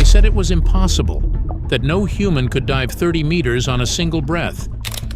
said it was impossible, that no human could dive 30 meters on a single breath,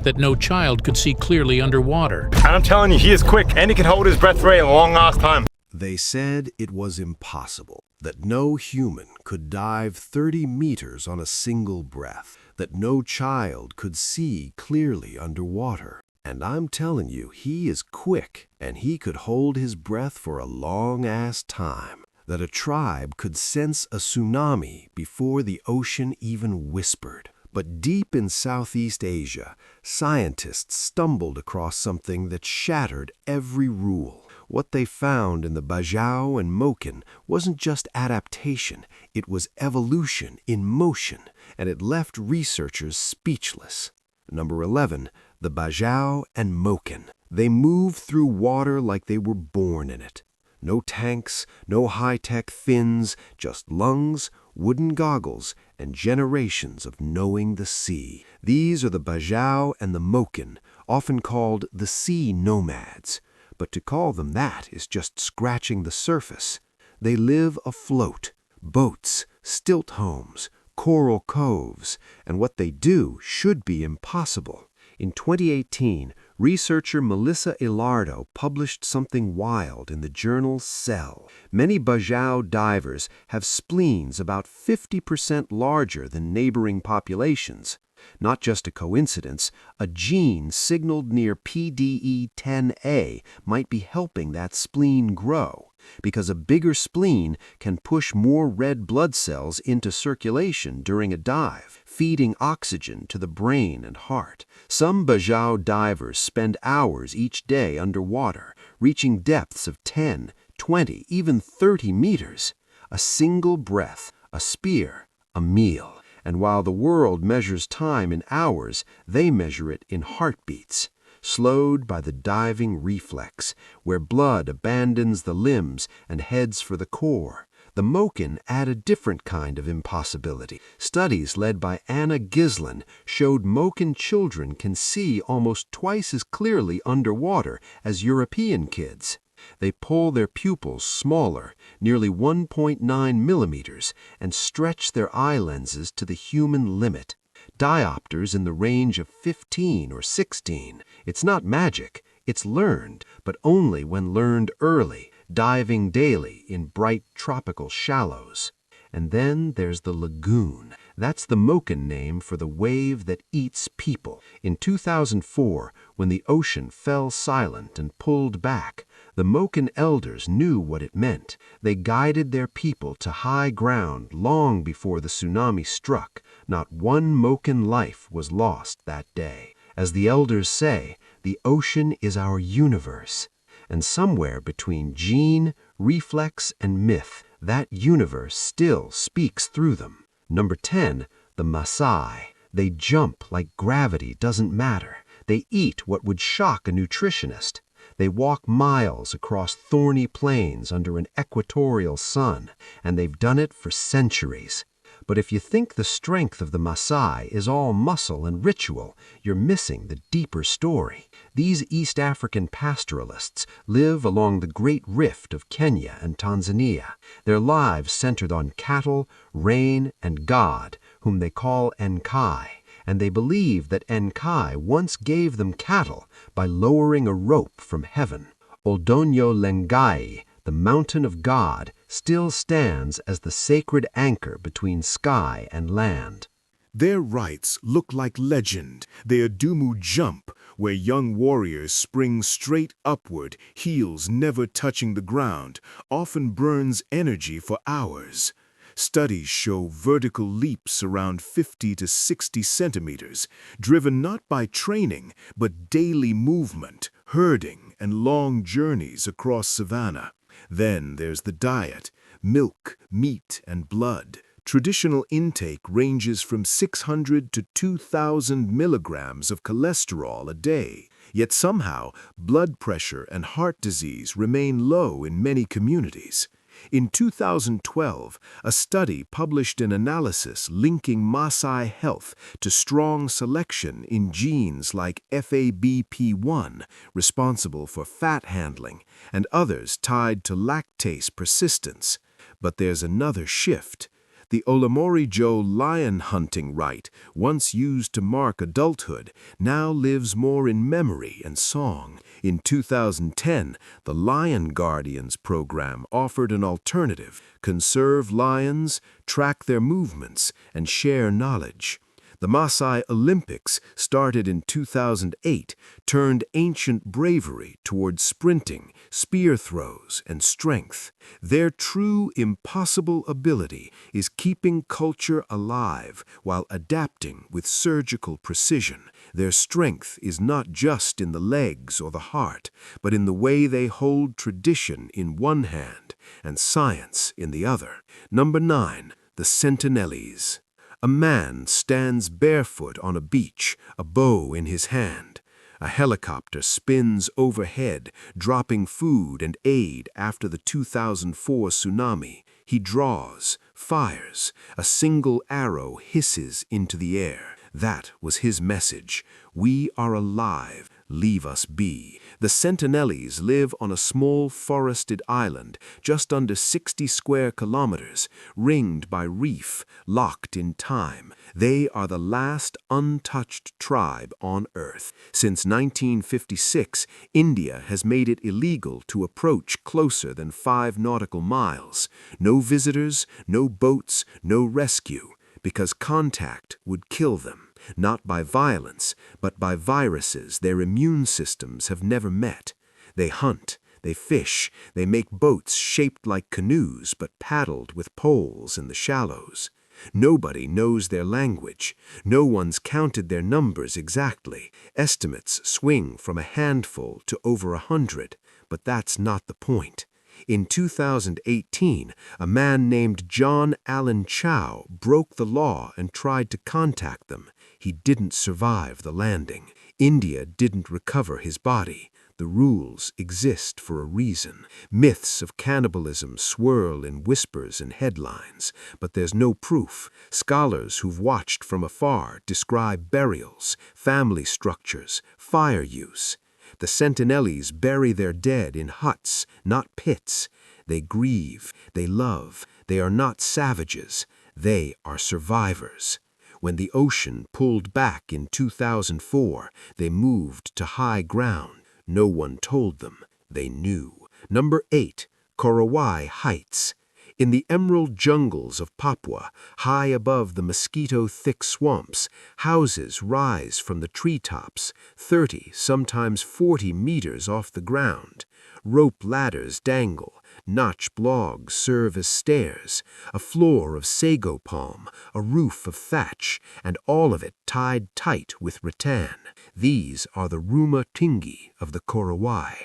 that no child could see clearly underwater. And I'm telling you, he is quick, and he can hold his breath for a long ass time. They said it was impossible, that no human could dive 30 meters on a single breath, that no child could see clearly underwater. And I'm telling you, he is quick, and he could hold his breath for a long-ass time, that a tribe could sense a tsunami before the ocean even whispered. But deep in Southeast Asia, scientists stumbled across something that shattered every rule. What they found in the Bajau and Moken wasn't just adaptation, it was evolution in motion, and it left researchers speechless. Number 11, the Bajau and Moken. They moved through water like they were born in it. No tanks, no high-tech fins, just lungs, wooden goggles, and generations of knowing the sea. These are the Bajau and the Moken, often called the sea nomads. But to call them that is just scratching the surface. They live afloat, boats, stilt homes, coral coves, and what they do should be impossible. In 2018, researcher Melissa Ilardo published something wild in the journal Cell. Many Bajau divers have spleens about 50% larger than neighboring populations. Not just a coincidence, a gene signaled near PDE10A might be helping that spleen grow, because a bigger spleen can push more red blood cells into circulation during a dive, feeding oxygen to the brain and heart. Some Bajau divers spend hours each day underwater, reaching depths of 10, 20, even 30 meters. A single breath, a spear, a meal. And while the world measures time in hours, they measure it in heartbeats, slowed by the diving reflex, where blood abandons the limbs and heads for the core. The Moken add a different kind of impossibility. Studies led by Anna Gislin showed Moken children can see almost twice as clearly underwater as European kids. They pull their pupils smaller, nearly 1.9 millimeters, and stretch their eye lenses to the human limit. Diopters in the range of 15 or 16. It's not magic, it's learned, but only when learned early, diving daily in bright tropical shallows. And then there's the lagoon. That's the Moken name for the wave that eats people. In 2004, when the ocean fell silent and pulled back, the Moken elders knew what it meant. They guided their people to high ground long before the tsunami struck. Not one Moken life was lost that day. As the elders say, the ocean is our universe. And somewhere between gene, reflex, and myth, that universe still speaks through them. Number 10, the Maasai. They jump like gravity doesn't matter. They eat what would shock a nutritionist. They walk miles across thorny plains under an equatorial sun, and they've done it for centuries. But if you think the strength of the Maasai is all muscle and ritual, you're missing the deeper story. These East African pastoralists live along the Great Rift of Kenya and Tanzania, their lives centered on cattle, rain, and God, whom they call Enkai. And they believe that Enkai once gave them cattle by lowering a rope from heaven. Oldonyo Lengai, the mountain of God, still stands as the sacred anchor between sky and land. Their rites look like legend. The Adumu jump, where young warriors spring straight upward, heels never touching the ground, often burns energy for hours. Studies show vertical leaps around 50 to 60 centimeters, driven not by training, but daily movement, herding, and long journeys across savanna. Then there's the diet: milk, meat, and blood. Traditional intake ranges from 600 to 2,000 milligrams of cholesterol a day. Yet somehow, blood pressure and heart disease remain low in many communities. In 2012, a study published an analysis linking Maasai health to strong selection in genes like FABP1, responsible for fat handling, and others tied to lactase persistence. But there's another shift. The Olamori-jo lion hunting rite, once used to mark adulthood, now lives more in memory and song. In 2010, the Lion Guardians program offered an alternative: conserve lions, track their movements, and share knowledge. The Maasai Olympics, started in 2008, turned ancient bravery towards sprinting, spear throws, and strength. Their true impossible ability is keeping culture alive while adapting with surgical precision. Their strength is not just in the legs or the heart, but in the way they hold tradition in one hand and science in the other. Number 9. The Sentinelese. A man stands barefoot on a beach, a bow in his hand. A helicopter spins overhead, dropping food and aid after the 2004 tsunami. He draws, fires. A single arrow hisses into the air. That was his message. We are alive. Leave us be. The Sentinelese live on a small forested island, just under 60 square kilometers, ringed by reef, locked in time. They are the last untouched tribe on Earth. Since 1956, India has made it illegal to approach closer than 5 nautical miles. No visitors, no boats, no rescue, because contact would kill them. Not by violence, but by viruses their immune systems have never met. They hunt, they fish, they make boats shaped like canoes but paddled with poles in the shallows. Nobody knows their language. No one's counted their numbers exactly. Estimates swing from a handful to over 100, but that's not the point. In 2018, a man named John Allen Chow broke the law and tried to contact them. He didn't survive the landing. India didn't recover his body. The rules exist for a reason. Myths of cannibalism swirl in whispers and headlines, but there's no proof. Scholars who've watched from afar describe burials, family structures, fire use. The Sentinelese bury their dead in huts, not pits. They grieve, they love, they are not savages, they are survivors. When the ocean pulled back in 2004, they moved to high ground. No one told them, they knew. Number 8. Korowai Heights. In the emerald jungles of Papua, high above the mosquito-thick swamps, houses rise from the treetops, 30, sometimes 40 meters off the ground. Rope ladders dangle, notch logs serve as stairs, a floor of sago palm, a roof of thatch, and all of it tied tight with rattan. These are the Ruma Tingi of the Korowai.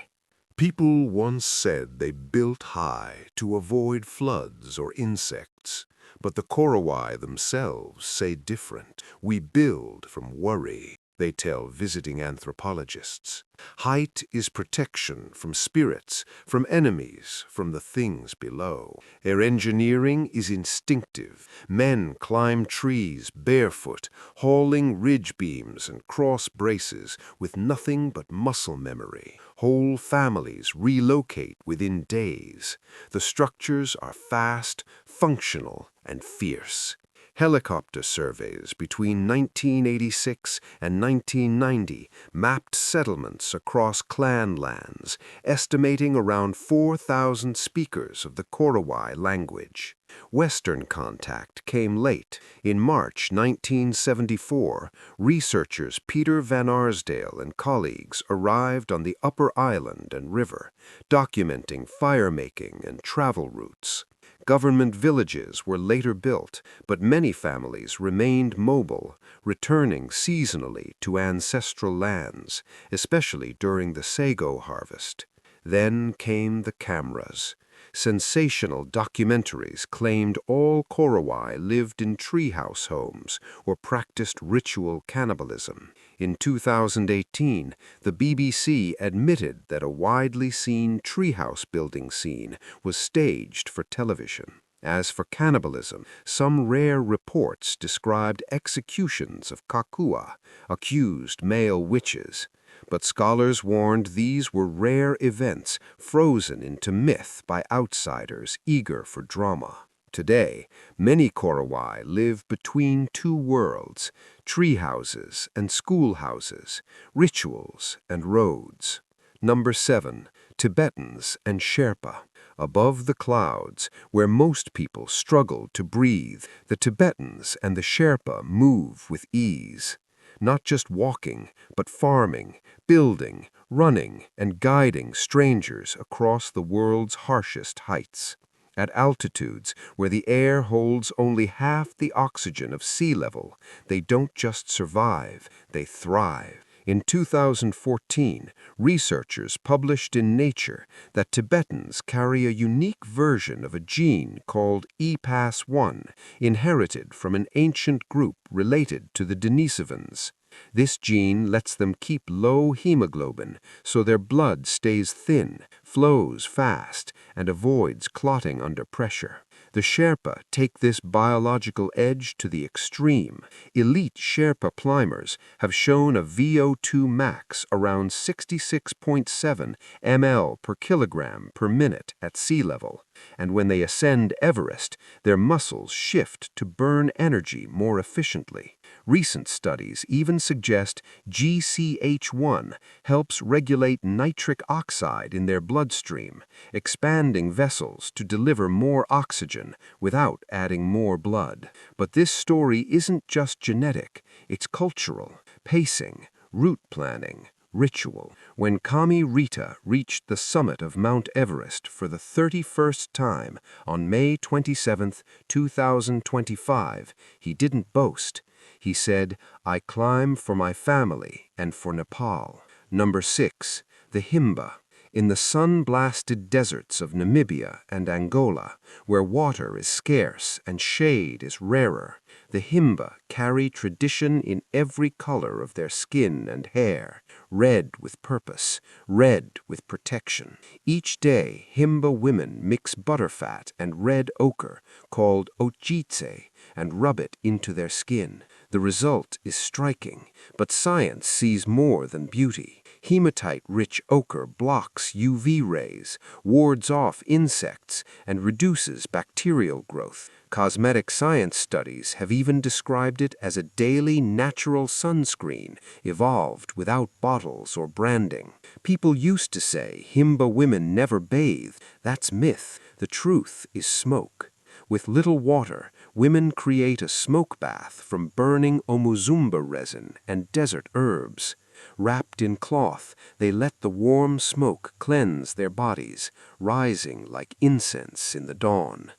People once said they built high to avoid floods or insects, but the Korowai themselves say different. We build from worry, they tell visiting anthropologists. Height is protection from spirits, from enemies, from the things below. Their engineering is instinctive. Men climb trees barefoot, hauling ridge beams and cross braces with nothing but muscle memory. Whole families relocate within days. The structures are fast, functional, and fierce. Helicopter surveys between 1986 and 1990 mapped settlements across clan lands, estimating around 4,000 speakers of the Korowai language. Western contact came late. In March 1974, researchers Peter Van Arsdale and colleagues arrived on the upper island and river, documenting fire-making and travel routes. Government villages were later built, but many families remained mobile, returning seasonally to ancestral lands, especially during the sago harvest. Then came the cameras. Sensational documentaries claimed all Korowai lived in treehouse homes or practiced ritual cannibalism. In 2018, the BBC admitted that a widely seen treehouse building scene was staged for television. As for cannibalism, some rare reports described executions of kakua, accused male witches. But scholars warned these were rare events frozen into myth by outsiders eager for drama. Today, many Korowai live between two worlds, tree houses and schoolhouses, rituals and roads. Number 7. Tibetans and Sherpa. Above the clouds, where most people struggle to breathe, the Tibetans and the Sherpa move with ease. Not just walking, but farming, building, running, and guiding strangers across the world's harshest heights. At altitudes where the air holds only half the oxygen of sea level, they don't just survive, they thrive. In 2014, researchers published in Nature that Tibetans carry a unique version of a gene called EPAS1, inherited from an ancient group related to the Denisovans. This gene lets them keep low hemoglobin so their blood stays thin, flows fast, and avoids clotting under pressure. The Sherpa take this biological edge to the extreme. Elite Sherpa climbers have shown a VO2 max around 66.7 ml per kilogram per minute at sea level, and when they ascend Everest, their muscles shift to burn energy more efficiently. Recent studies even suggest GCH1 helps regulate nitric oxide in their bloodstream, expanding vessels to deliver more oxygen without adding more blood. But this story isn't just genetic, it's cultural, pacing, route planning, ritual. When Kami Rita reached the summit of Mount Everest for the 31st time on May 27, 2025, he didn't boast. He said, "I climb for my family and for Nepal." Number 6. The Himba. In the sun-blasted deserts of Namibia and Angola, where water is scarce and shade is rarer, the Himba carry tradition in every color of their skin and hair, red with purpose, red with protection. Each day, Himba women mix butterfat and red ochre, called ochitse, and rub it into their skin. The result is striking, but science sees more than beauty. Hematite-rich ochre blocks UV rays, wards off insects, and reduces bacterial growth. Cosmetic science studies have even described it as a daily natural sunscreen, evolved without bottles or branding. People used to say Himba women never bathe. That's myth. The truth is smoke. With little water, women create a smoke bath from burning omuzumba resin and desert herbs. Wrapped in cloth, they let the warm smoke cleanse their bodies, rising like incense in the dawn.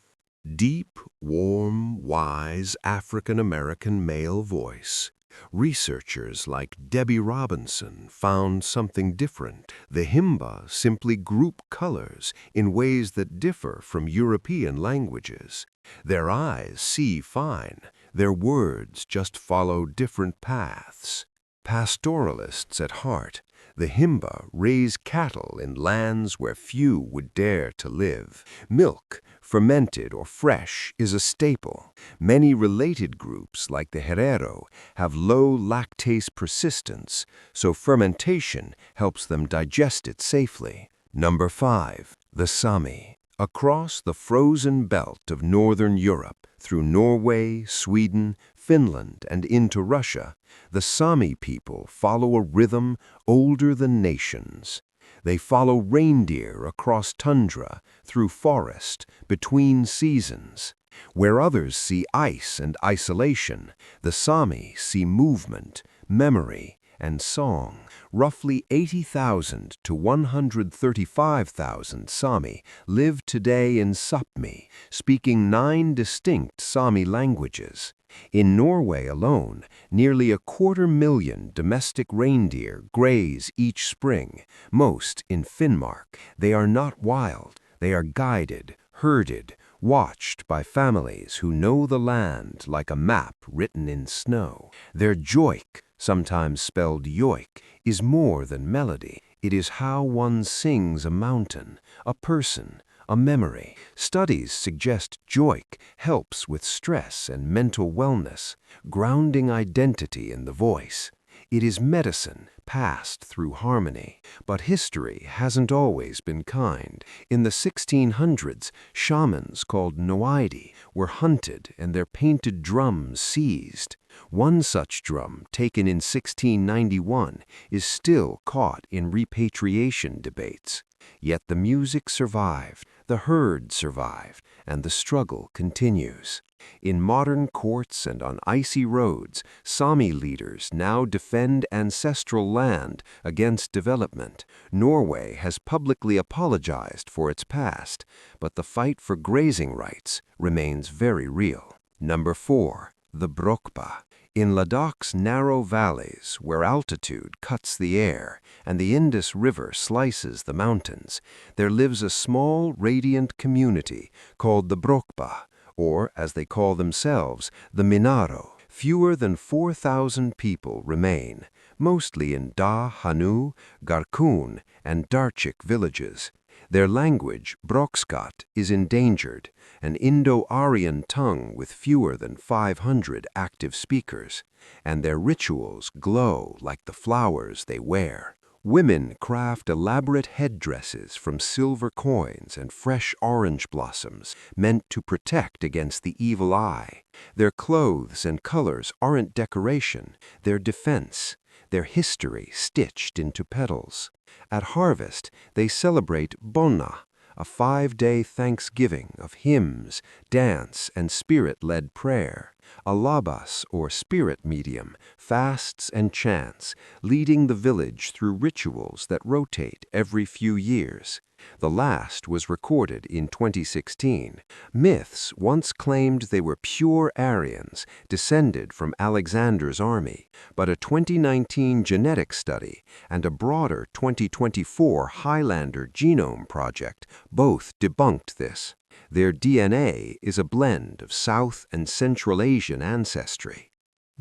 Deep, warm, wise African-American male voice. Researchers like Debbie Robinson found something different. The Himba simply group colors in ways that differ from European languages. Their eyes see fine. Their words just follow different paths. Pastoralists at heart, the Himba raise cattle in lands where few would dare to live. Milk, fermented or fresh, is a staple. Many related groups, like the Herero, have low lactase persistence, so fermentation helps them digest it safely. Number 5. The Sami. Across the frozen belt of northern Europe, through Norway, Sweden, Finland, and into Russia, the Sami people follow a rhythm older than nations. They follow reindeer across tundra, through forest, between seasons. Where others see ice and isolation, the Sami see movement, memory, and song. Roughly 80,000 to 135,000 Sami live today in Sápmi, speaking 9 distinct Sami languages. In Norway alone, nearly 250,000 domestic reindeer graze each spring, most in Finnmark. They are not wild. They are guided, herded, watched by families who know the land like a map written in snow. Their joik, sometimes spelled yoik, is more than melody. It is how one sings a mountain, a person, a memory. Studies suggest joik helps with stress and mental wellness, grounding identity in the voice. It is medicine passed through harmony. But history hasn't always been kind. In the 1600s, shamans called Noaidi were hunted and their painted drums seized. One such drum, taken in 1691, is still caught in repatriation debates. Yet the music survived, the herd survived, and the struggle continues. In modern courts and on icy roads, Sami leaders now defend ancestral land against development. Norway has publicly apologized for its past, but the fight for grazing rights remains very real. Number 4. The Brokpa. In Ladakh's narrow valleys, where altitude cuts the air and the Indus River slices the mountains, there lives a small, radiant community called the Brokpa, or, as they call themselves, the Minaro. Fewer than 4,000 people remain, mostly in Da, Hanu, Garkun, and Darchik villages. Their language, Brokskat, is endangered, an Indo-Aryan tongue with fewer than 500 active speakers, and their rituals glow like the flowers they wear. Women craft elaborate headdresses from silver coins and fresh orange blossoms, meant to protect against the evil eye. Their clothes and colors aren't decoration, they're defense, their history stitched into petals. At harvest, they celebrate Bonna, a 5-day thanksgiving of hymns, dance, and spirit-led prayer. A labas, or spirit medium, fasts and chants, leading the village through rituals that rotate every few years. The last was recorded in 2016. Myths once claimed they were pure Aryans, descended from Alexander's army, but a 2019 genetic study and a broader 2024 Highlander genome project both debunked this. Their DNA is a blend of South and Central Asian ancestry.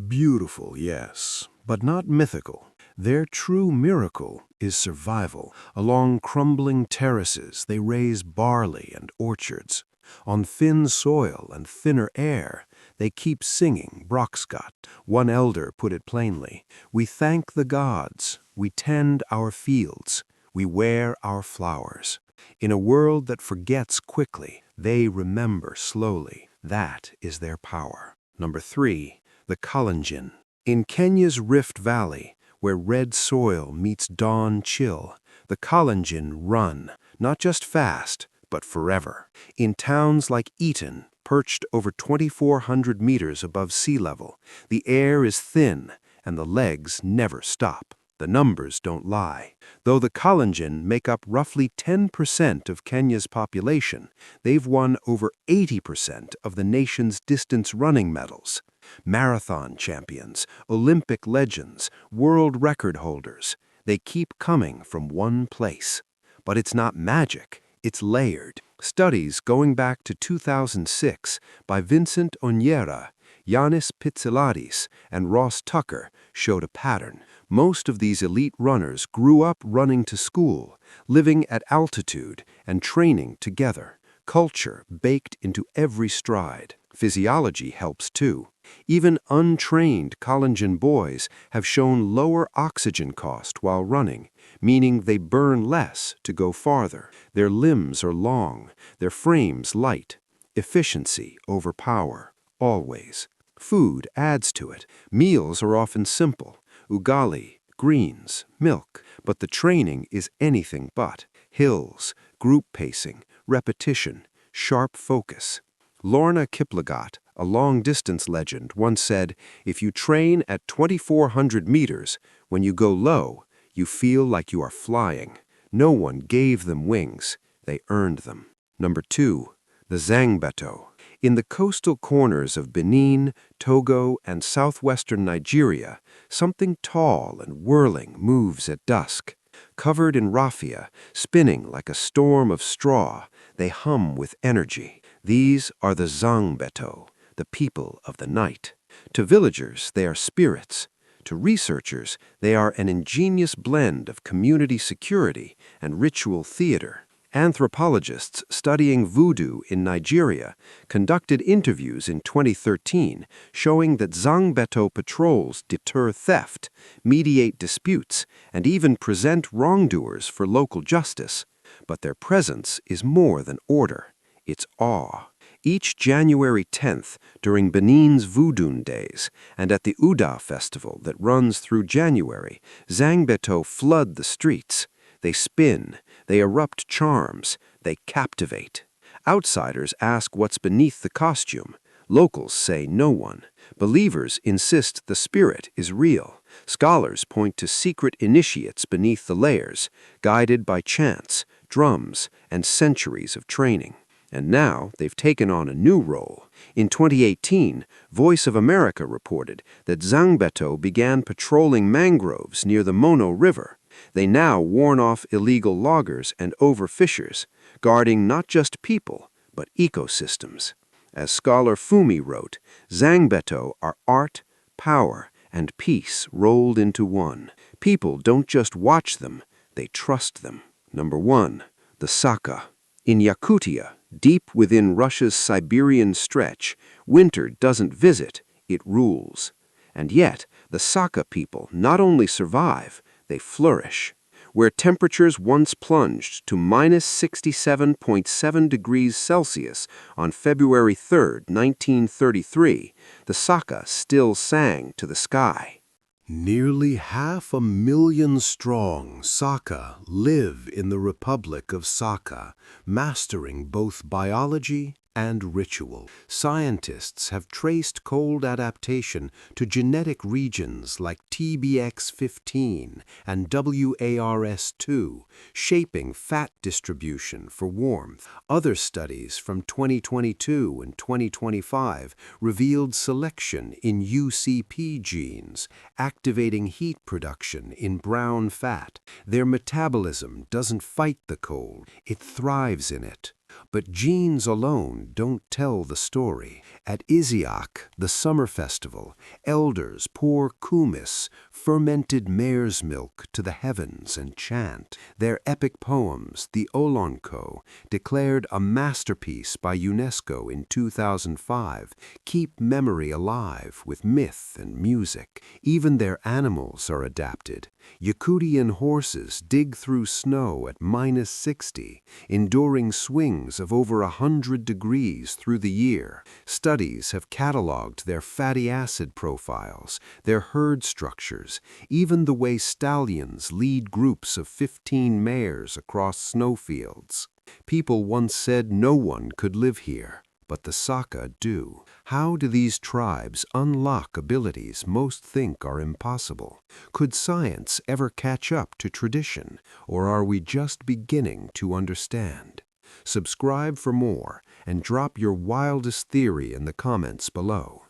Beautiful, yes, but not mythical. Their true miracle is survival. Along crumbling terraces, they raise barley and orchards. On thin soil and thinner air, they keep singing Brokskat. One elder put it plainly, "We thank the gods, we tend our fields, we wear our flowers. In a world that forgets quickly, they remember slowly. That is their power." Number 3. The Kalenjin. In Kenya's Rift Valley, where red soil meets dawn chill, the Kalenjin run, not just fast, but forever. In towns like Eton, perched over 2,400 meters above sea level, the air is thin and the legs never stop. The numbers don't lie. Though the Kalenjin make up roughly 10% of Kenya's population, they've won over 80% of the nation's distance running medals. Marathon champions, Olympic legends, world record holders. They keep coming from one place. But it's not magic, it's layered. Studies going back to 2006 by Vincent Onyera, Yanis Pitsiladis, and Ross Tucker showed a pattern. Most of these elite runners grew up running to school, living at altitude, and training together. Culture baked into every stride. Physiology helps too. Even untrained Kalenjin boys have shown lower oxygen cost while running, meaning they burn less to go farther. Their limbs are long, their frames light. Efficiency over power, always. Food adds to it. Meals are often simple. Ugali, greens, milk. But the training is anything but. Hills, group pacing, repetition, sharp focus. Lorna Kiplagat, a long-distance legend, once said, "If you train at 2,400 meters, when you go low, you feel like you are flying." No one gave them wings. They earned them. Number 2. The Zangbeto. In the coastal corners of Benin, Togo, and southwestern Nigeria, something tall and whirling moves at dusk. Covered in raffia, spinning like a storm of straw, they hum with energy. These are the Zangbeto, the people of the night. To villagers, they are spirits. To researchers, they are an ingenious blend of community security and ritual theater. Anthropologists studying voodoo in Nigeria conducted interviews in 2013 showing that Zangbeto patrols deter theft, mediate disputes, and even present wrongdoers for local justice. But their presence is more than order. It's awe. Each January 10th, during Benin's Voodoo Days, and at the Uda festival that runs through January, Zangbeto flood the streets. They spin, they erupt charms, they captivate. Outsiders ask what's beneath the costume. Locals say no one. Believers insist the spirit is real. Scholars point to secret initiates beneath the layers, guided by chants, drums, and centuries of training. And now they've taken on a new role. In 2018, Voice of America reported that Zangbeto began patrolling mangroves near the Mono River. They now warn off illegal loggers and overfishers, guarding not just people, but ecosystems. As scholar Fumi wrote, Zangbeto are art, power, and peace rolled into one. People don't just watch them, they trust them. Number 1. The Saka. In Yakutia, deep within Russia's Siberian stretch, winter doesn't visit, it rules. And yet, the Saka people not only survive, they flourish. Where temperatures once plunged to minus 67.7 degrees Celsius on February 3, 1933, the Saka still sang to the sky. Nearly 500,000 strong Saka live in the Republic of Saka, mastering both biology and ritual. Scientists have traced cold adaptation to genetic regions like TBX15 and WARS2, shaping fat distribution for warmth. Other studies from 2022 and 2025 revealed selection in UCP genes, activating heat production in brown fat. Their metabolism doesn't fight the cold, it thrives in it. But genes alone don't tell the story. At Isiaq, the summer festival, elders pour kumis, fermented mare's milk, to the heavens and chant. Their epic poems, the Olonko, declared a masterpiece by UNESCO in 2005, keep memory alive with myth and music. Even their animals are adapted. Yakutian horses dig through snow at minus 60, enduring swings of over 100 degrees through the year. Studies have cataloged their fatty acid profiles, their herd structures, even the way stallions lead groups of 15 mares across snowfields. People once said no one could live here, but the Saka do. How do these tribes unlock abilities most think are impossible? Could science ever catch up to tradition, or are we just beginning to understand? Subscribe for more and drop your wildest theory in the comments below.